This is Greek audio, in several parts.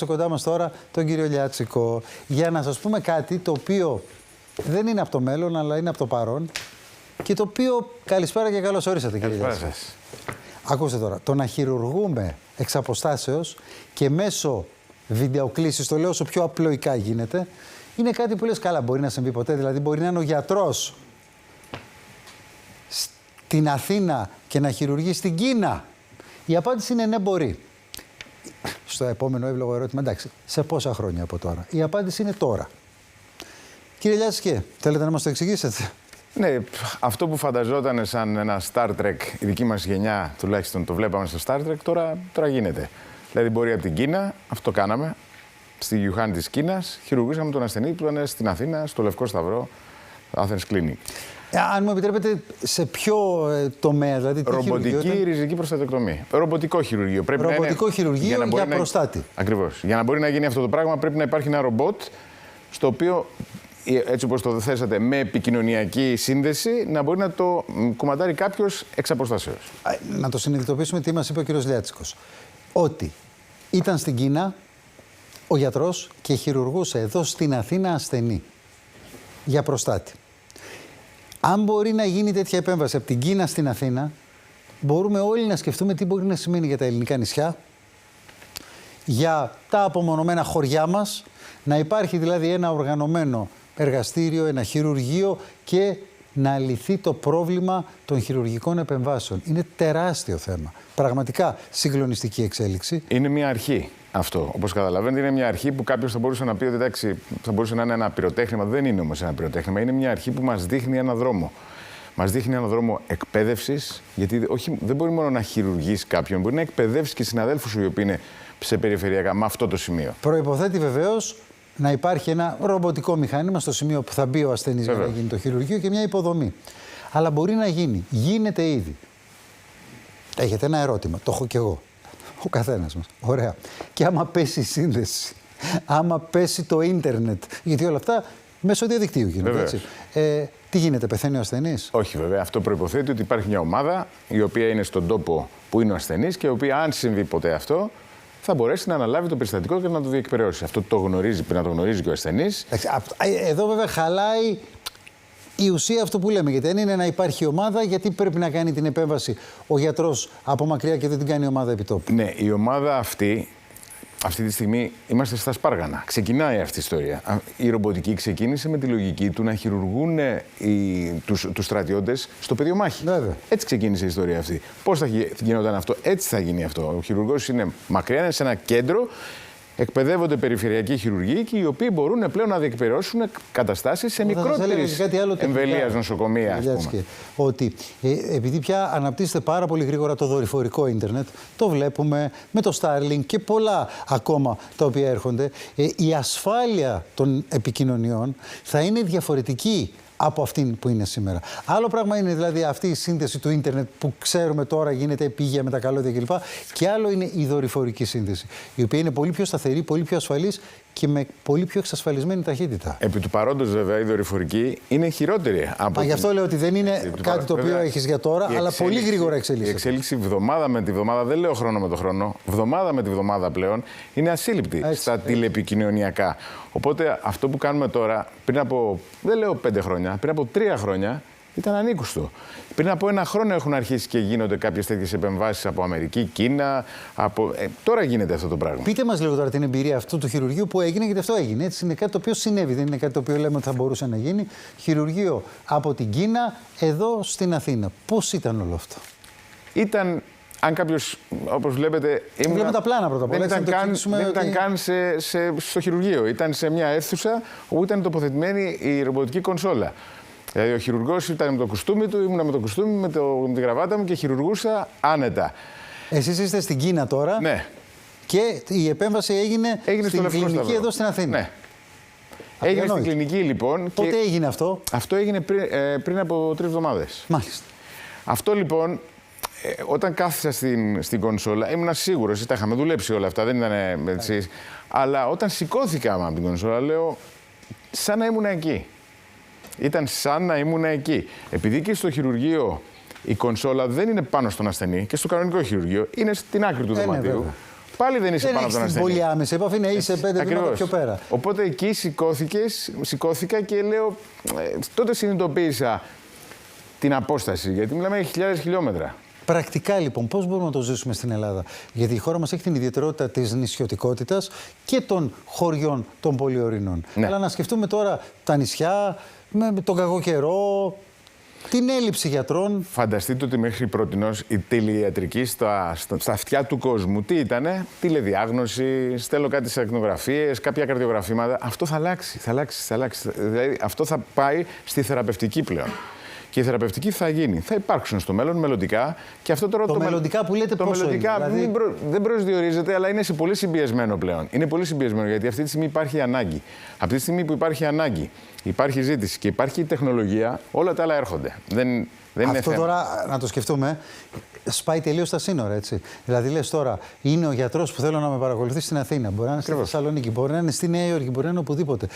Κοντά μας τώρα τον κύριο Λιάτσικο για να σας πούμε κάτι το οποίο δεν είναι από το μέλλον αλλά είναι από το παρόν και το οποίο καλησπέρα και καλώς ορίσατε κύριε Λιάτσικο. Ακούστε τώρα, το να χειρουργούμε εξ αποστάσεως και μέσω βιντεοκλήσης, το λέω όσο πιο απλοϊκά γίνεται, είναι κάτι που λες καλά, μπορεί να συμβεί ποτέ, δηλαδή μπορεί να είναι ο γιατρός στην Αθήνα και να χειρουργεί στην Κίνα. Η απάντηση είναι ναι, μπορεί. Στο επόμενο εύλογο ερώτημα, εντάξει, σε πόσα χρόνια από τώρα? Η απάντηση είναι τώρα. Κύριε Λιάτσικε, θέλετε να μας το εξηγήσετε? Ναι, αυτό που φανταζόταν σαν ένα Star Trek, η δική μας γενιά τουλάχιστον το βλέπαμε στο Star Trek, τώρα γίνεται. Δηλαδή μπορεί από την Κίνα, αυτό κάναμε, στη Γιουχάν της Κίνας, χειρουργήσαμε τον ασθενή που ήταν στην Αθήνα, στο Λευκό Σταυρό, Athens Clinic. Αν μου επιτρέπετε, σε ποιο τομέα, δηλαδή τι ρομποτική ριζική προστατοκτομή. Ρομποτικό χειρουργείο. Ρομποτικό χειρουργείο για προστάτη. Ακριβώς. Για να μπορεί να γίνει αυτό το πράγμα πρέπει να υπάρχει ένα ρομπότ στο οποίο, έτσι όπως το θέσατε, με επικοινωνιακή σύνδεση, να μπορεί να το κομματάρει κάποιος εξ αποστάσεως. Να το συνειδητοποιήσουμε τι μας είπε ο κύριος Λιάτσικος. Ότι ήταν στην Κίνα ο γιατρός και χειρουργούσε εδώ στην Αθήνα ασθενή για προστάτη. Αν μπορεί να γίνει τέτοια επέμβαση από την Κίνα στην Αθήνα, μπορούμε όλοι να σκεφτούμε τι μπορεί να σημαίνει για τα ελληνικά νησιά, για τα απομονωμένα χωριά μας, να υπάρχει δηλαδή ένα οργανωμένο εργαστήριο, ένα χειρουργείο και να λυθεί το πρόβλημα των χειρουργικών επεμβάσεων. Είναι τεράστιο θέμα. Πραγματικά συγκλονιστική εξέλιξη. Είναι μια αρχή αυτό. Όπως καταλαβαίνετε, είναι μια αρχή που κάποιος θα μπορούσε να πει ότι εντάξει, θα μπορούσε να είναι ένα πυροτέχνημα. Δεν είναι όμως ένα πυροτέχνημα. Είναι μια αρχή που μας δείχνει ένα δρόμο. Μας δείχνει ένα δρόμο εκπαίδευσης, γιατί δεν μπορεί μόνο να χειρουργείς κάποιον, μπορεί να εκπαιδεύσεις και συναδέλφους σου οι οποίοι είναι σε περιφερειακά με αυτό το σημείο. Προϋποθέτει βεβαίως να υπάρχει ένα ρομποτικό μηχάνημα στο σημείο που θα μπει ο ασθενής για να γίνει το χειρουργείο και μια υποδομή. Αλλά μπορεί να γίνει. Γίνεται ήδη. Έχετε ένα ερώτημα. Το έχω κι εγώ. Ο καθένας μας. Ωραία. Και άμα πέσει η σύνδεση, άμα πέσει το ίντερνετ, γιατί όλα αυτά μέσω διαδικτύου γίνονται, έτσι. Τι γίνεται, πεθαίνει ο ασθενής? Όχι, βέβαια. Αυτό προϋποθέτει ότι υπάρχει μια ομάδα η οποία είναι στον τόπο που είναι ο ασθενής και η οποία, αν συμβεί ποτέ αυτό, θα μπορέσει να αναλάβει το περιστατικό και να το διεκπαιρεώσει. Αυτό το γνωρίζει, πρέπει να το γνωρίζει και ο ασθενής. Εδώ βέβαια χαλάει η ουσία αυτό που λέμε. Γιατί αν είναι να υπάρχει ομάδα, γιατί πρέπει να κάνει την επέμβαση ο γιατρός από μακριά και δεν την κάνει η ομάδα επιτόπου? Ναι, η ομάδα αυτή τη στιγμή είμαστε στα σπάργανα. Ξεκινάει αυτή η ιστορία. Η ρομποτική ξεκίνησε με τη λογική του να χειρουργούν τους στρατιώτες στο πεδίο μάχη. Βέβαια. Έτσι ξεκίνησε η ιστορία αυτή. Πώς θα γινόταν αυτό? Έτσι θα γίνει αυτό. Ο χειρουργός είναι μακριά, είναι σε ένα κέντρο. Εκπαιδεύονται περιφερειακοί χειρουργοί και οι οποίοι μπορούν πλέον να διεκπαιρεώσουν καταστάσεις σε μικρότερης εμβελίας νοσοκομεία. Ας πούμε. Ότι επειδή πια αναπτύσσεται πάρα πολύ γρήγορα το δορυφορικό ίντερνετ, το βλέπουμε με το Starlink και πολλά ακόμα τα οποία έρχονται, η ασφάλεια των επικοινωνιών θα είναι διαφορετική από αυτήν που είναι σήμερα. Άλλο πράγμα είναι δηλαδή αυτή η σύνδεση του ίντερνετ που ξέρουμε τώρα γίνεται επίγεια με τα καλώδια κλπ. Και άλλο είναι η δορυφορική σύνδεση, η οποία είναι πολύ πιο σταθερή, πολύ πιο ασφαλής και με πολύ πιο εξασφαλισμένη ταχύτητα. Επί του παρόντος, βέβαια, η δορυφορική είναι χειρότερη από. Γι' αυτό λέω ότι δεν είναι κάτι το οποίο έχεις για τώρα, αλλά πολύ γρήγορα εξελίσσεται. Η εξέλιξη βδομάδα με τη βδομάδα, δεν λέω χρόνο με το χρόνο, βδομάδα με τη βδομάδα πλέον είναι ασύλληπτη στα τηλεπικοινωνιακά. Οπότε αυτό που κάνουμε τώρα, πριν από, δεν λέω 5 χρόνια, πριν από 3 χρόνια, ήταν ανήκουστο. Πριν από 1 χρόνο έχουν αρχίσει και γίνονται κάποιες τέτοιες επεμβάσεις από Αμερική, Κίνα. Τώρα γίνεται αυτό το πράγμα. Πείτε μας λίγο τώρα την εμπειρία αυτού του χειρουργείου που έγινε, γιατί αυτό έγινε. Έτσι, είναι κάτι το οποίο συνέβη, δεν είναι κάτι το οποίο λέμε ότι θα μπορούσε να γίνει. Χειρουργείο από την Κίνα εδώ στην Αθήνα. Πώς ήταν όλο αυτό? Ήταν. Αν κάποιος, όπως βλέπετε. Βλέπουμε τα πλάνα πρώτα απ' όλα. Δεν ήταν καν στο χειρουργείο. Ήταν σε μια αίθουσα όπου ήταν τοποθετημένη η ρομποτική κονσόλα. Δηλαδή ο χειρουργός ήταν με το κουστούμι του, ήμουνα με το κουστούμι, με τη γραβάτα μου και χειρουργούσα άνετα. Εσείς είστε στην Κίνα τώρα. Ναι. Και η επέμβαση έγινε στην κλινική εδώ στην Αθήνα. Ναι. Έγινε στην κλινική λοιπόν. Πότε έγινε αυτό? Αυτό έγινε πριν από 3 εβδομάδες. Μάλιστα. Αυτό λοιπόν, όταν κάθισα στην κονσόλα, ήμουν σίγουρος, τα είχαμε δουλέψει όλα αυτά, δεν ήταν έτσι. Αλλά όταν σηκώθηκα από την κονσόλα, λέω, σαν να ήμουν εκεί. Ήταν σαν να ήμουν εκεί. Επειδή και στο χειρουργείο η κονσόλα δεν είναι πάνω στον ασθενή και στο κανονικό χειρουργείο είναι στην άκρη του δωματίου. Πάλι δεν είσαι δεν πάνω από τον έχεις την ασθενή. πολύ άμεση επαφή, ναι, είσαι 5 βήματα πιο πέρα. Οπότε εκεί σηκώθηκα και λέω, τότε συνειδητοποίησα την απόσταση, γιατί μιλάμε για χιλιάδες χιλιόμετρα. Πρακτικά λοιπόν, πώς μπορούμε να το ζήσουμε στην Ελλάδα? Γιατί η χώρα μας έχει την ιδιαιτερότητα της νησιωτικότητας και των χωριών των πολυορεινών. Ναι. Αλλά να σκεφτούμε τώρα τα νησιά, με τον κακό καιρό, την έλλειψη γιατρών. Φανταστείτε ότι μέχρι πρότινος η τηλειατρική στα αυτιά του κόσμου τι ήτανε? Τηλεδιάγνωση, στέλνω κάτι σε ακτινογραφίες, κάποια καρδιογραφήματα. Αυτό θα αλλάξει, θα αλλάξει. Δηλαδή αυτό θα πάει στη θεραπευτική πλέον. Και η θεραπευτική θα γίνει. Θα υπάρξουν στο μέλλον μελλοντικά. Και αυτό τώρα Το μελλοντικά που λέτε πόσο μελλοντικά είναι, δηλαδή... δεν προσδιορίζεται, αλλά είναι σε πολύ συμπιεσμένο πλέον. Είναι πολύ συμπιεσμένο γιατί αυτή τη στιγμή υπάρχει ανάγκη. Αυτή τη στιγμή που υπάρχει ανάγκη, υπάρχει ζήτηση και υπάρχει τεχνολογία, όλα τα άλλα έρχονται. Δεν είναι αυτό θέμα. τώρα, να το σκεφτούμε, σπάει τελείως τα σύνορα, έτσι. Δηλαδή, λες τώρα, είναι ο γιατρός που θέλω να με παρακολουθεί στην Αθήνα. Μπορεί να είναι στη Θεσσαλονίκη, μπορεί να είναι στη Νέα Υόρκη, μπορεί να είναι οπουδήποτε.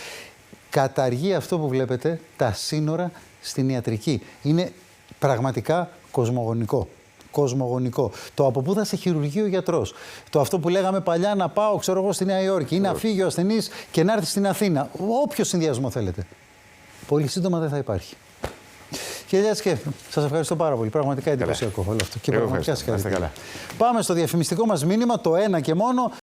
Καταργεί αυτό που βλέπετε, τα σύνορα στην ιατρική. Είναι πραγματικά κοσμογονικό. Κοσμογονικό. Το από πού θα σε χειρουργεί ο γιατρός. Το αυτό που λέγαμε παλιά να πάω, ξέρω εγώ, στη Νέα Υόρκη ή να φύγει ο ασθενής και να έρθει στην Αθήνα. Όποιο συνδυασμό θέλετε. Πολύ σύντομα δεν θα υπάρχει. Κύριε Λιάτσκε, σας ευχαριστώ πάρα πολύ. Πραγματικά εντυπωσιακό όλο αυτό. Και πραγματικά συγχαρητήρια. Πάμε στο διαφημιστικό μας μήνυμα, το ένα και μόνο.